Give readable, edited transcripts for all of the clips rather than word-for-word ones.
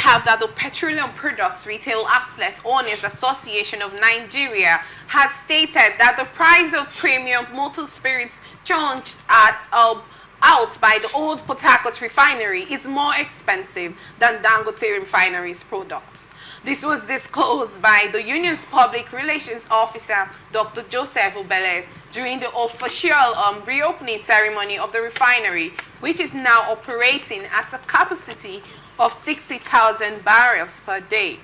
have that the Petroleum Products Retail Outlet Owners Association of Nigeria has stated that the price of premium motor spirits charged at out by the old Port Harcourt Refinery is more expensive than Dangote Refinery's products. This was disclosed by the union's public relations officer, Dr. Joseph Obele, during the official reopening ceremony of the refinery, which is now operating at a capacity of 60,000 barrels per day.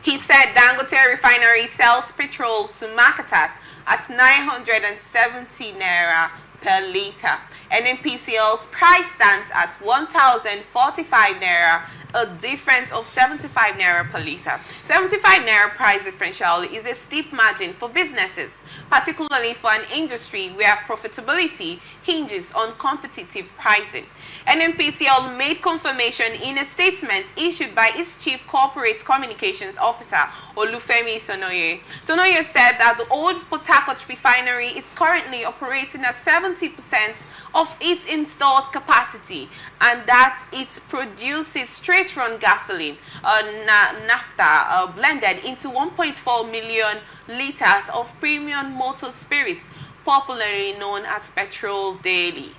He said Dangote Refinery sells petrol to marketers at 970 naira per litre. NNPCL's price stands at 1,045 naira, a difference of 75 naira per litre. 75 naira price differential is a steep margin for businesses, particularly for an industry where profitability hinges on competitive pricing. NNPCL made confirmation in a statement issued by its Chief Corporate Communications Officer, Olufemi Sonoye. Sonoye said that the old Port Harcourt Refinery is currently operating at 70% of its installed capacity and that it produces straight-run gasoline, naphtha, blended into 1.4 million litres of premium motor spirits, popularly known as petrol daily.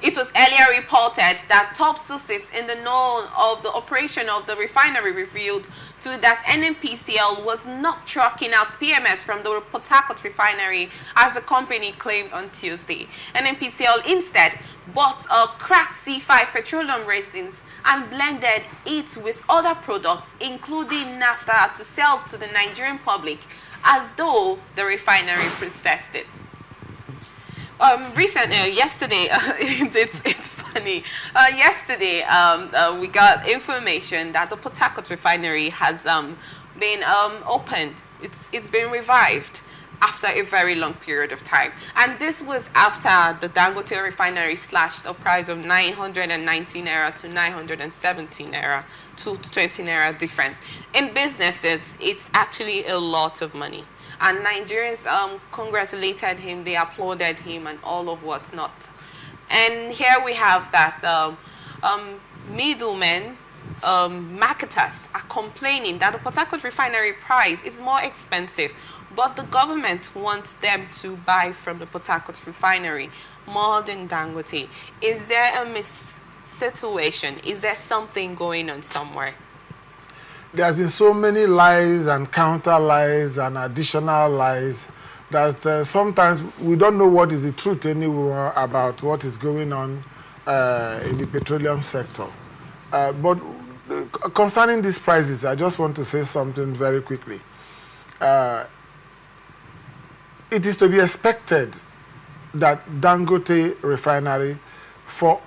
It was earlier reported that top sources in the know of the operation of the refinery revealed to that NNPCL was not trucking out PMS from the Port Harcourt Refinery as the company claimed on Tuesday. NNPCL instead bought a cracked C5 petroleum resins and blended it with other products, including naphtha, to sell to the Nigerian public as though the refinery processed it. Yesterday, it's funny. Yesterday, we got information that the Port Harcourt Refinery has been opened. It's been revived after a very long period of time, and this was after the Dangote Refinery slashed the price of 990 naira to 970 naira, to 20 naira difference. In businesses, it's actually a lot of money. And Nigerians congratulated him, they applauded him, and all of what's not. And here we have that middlemen, marketers are complaining that the Port Harcourt Refinery price is more expensive, but the government wants them to buy from the Port Harcourt Refinery more than Dangote. Is there a situation? Is there something going on somewhere? There's been so many lies and counter lies and additional lies that sometimes we don't know what is the truth anymore about what is going on in the petroleum sector. But concerning these prices, I just want to say something very quickly. It is to be expected that Dangote Refinery, for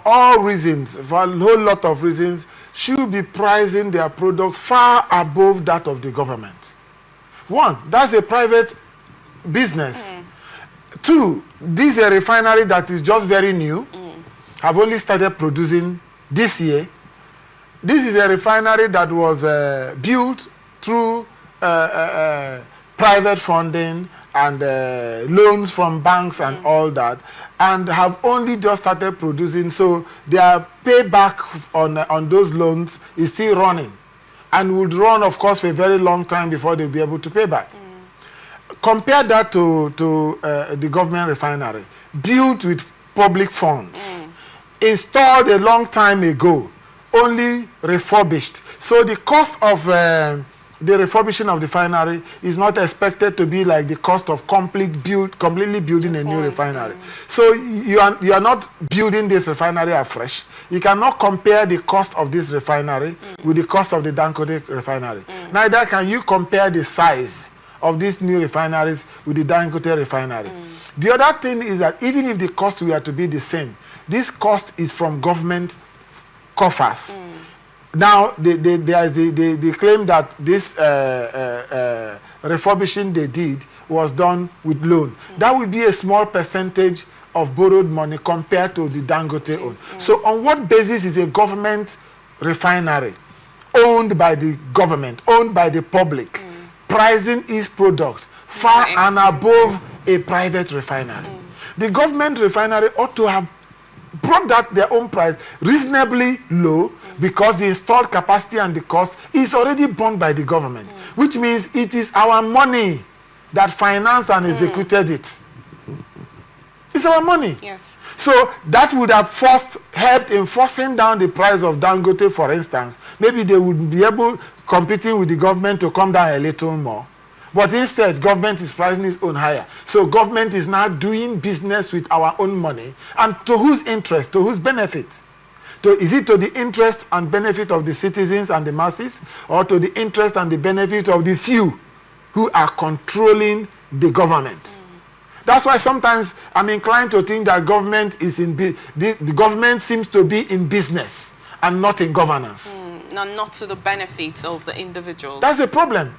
all reasons, for a whole lot of reasons, should be pricing their products far above that of the government. One, that's a private business. Two, this is a refinery that is just very new, have only started producing this year. This is a refinery that was built through private funding and loans from banks and all that, and have only just started producing, so their payback on those loans is still running and would run, of course, for a very long time before they'll be able to pay back. Compare that to the government refinery, built with public funds, installed a long time ago, only refurbished. So the cost of the refurbishing of the refinery is not expected to be like the cost of completely building a new refinery. So you are not building this refinery afresh. You cannot compare the cost of this refinery with the cost of the Dangote refinery. Neither can you compare the size of these new refineries with the Dangote refinery. The other thing is that even if the cost were to be the same, this cost is from government coffers. Now, they claim that this refurbishing they did was done with loan. That would be a small percentage of borrowed money compared to the Dangote own. So on what basis is a government refinery owned by the government, owned by the public, pricing its products far and above a private refinery? The government refinery ought to have brought that their own price reasonably low because the installed capacity and the cost is already borne by the government, which means it is our money that financed and executed it. It's our money. Yes. So that would have first helped in forcing down the price of Dangote, for instance. Maybe they would be able, competing with the government, to come down a little more. But instead, government is pricing its own higher. So government is now doing business with our own money. And to whose interest? To whose benefit? Is it to the interest and benefit of the citizens and the masses? Or to the interest and the benefit of the few who are controlling the government? That's why sometimes I'm inclined to think that government is the government seems to be in business and not in governance. Not to the benefit of the individual. That's a problem.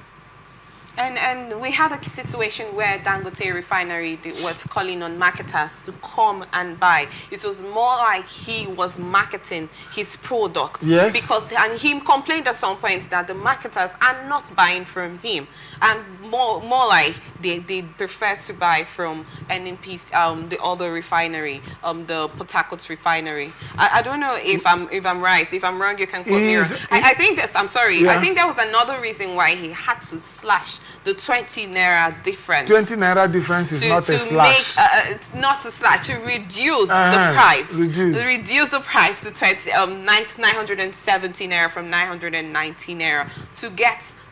And we had a situation where Dangote Refinery was calling on marketers to come and buy. It was more like he was marketing his product. Yes. And he complained at some point that the marketers are not buying from him. And more like they prefer to buy from NNP's, the other refinery, the Port Harcourt Refinery. I don't know if I'm right. If I'm wrong, you can quote me. I think this. I'm sorry. Yeah. I think there was another reason why he had to slash the 20 naira difference. 20 naira difference is not a slash. It's not a slash. To reduce the price. Reduce the price to 970 naira from 990 naira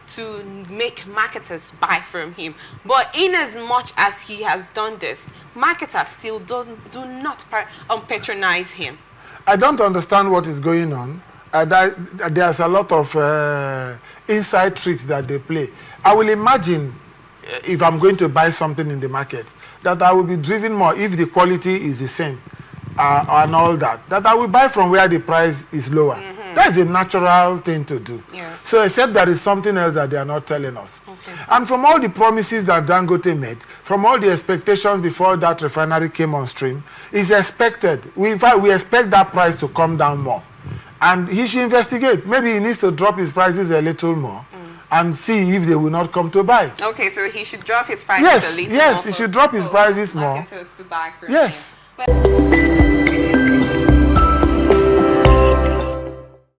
to make marketers buy from him. But in as much as he has done this, marketers still do not patronize him. I don't understand what is going on. There's a lot of inside tricks that they play. I will imagine, if I'm going to buy something in the market, that I will be driven more if the quality is the same and all that I will buy from where the price is lower. That's a natural thing to do. Yes. So except there is something else that they are not telling us. Okay. And from all the promises that Dangote made, from all the expectations before that refinery came on stream, it's expected. In fact, we expect that price to come down more. And he should investigate. Maybe he needs to drop his prices a little more and see if they will not come to buy. Okay, so he should drop his prices a little more. Yes, he should drop his prices more. To buy from yes. him.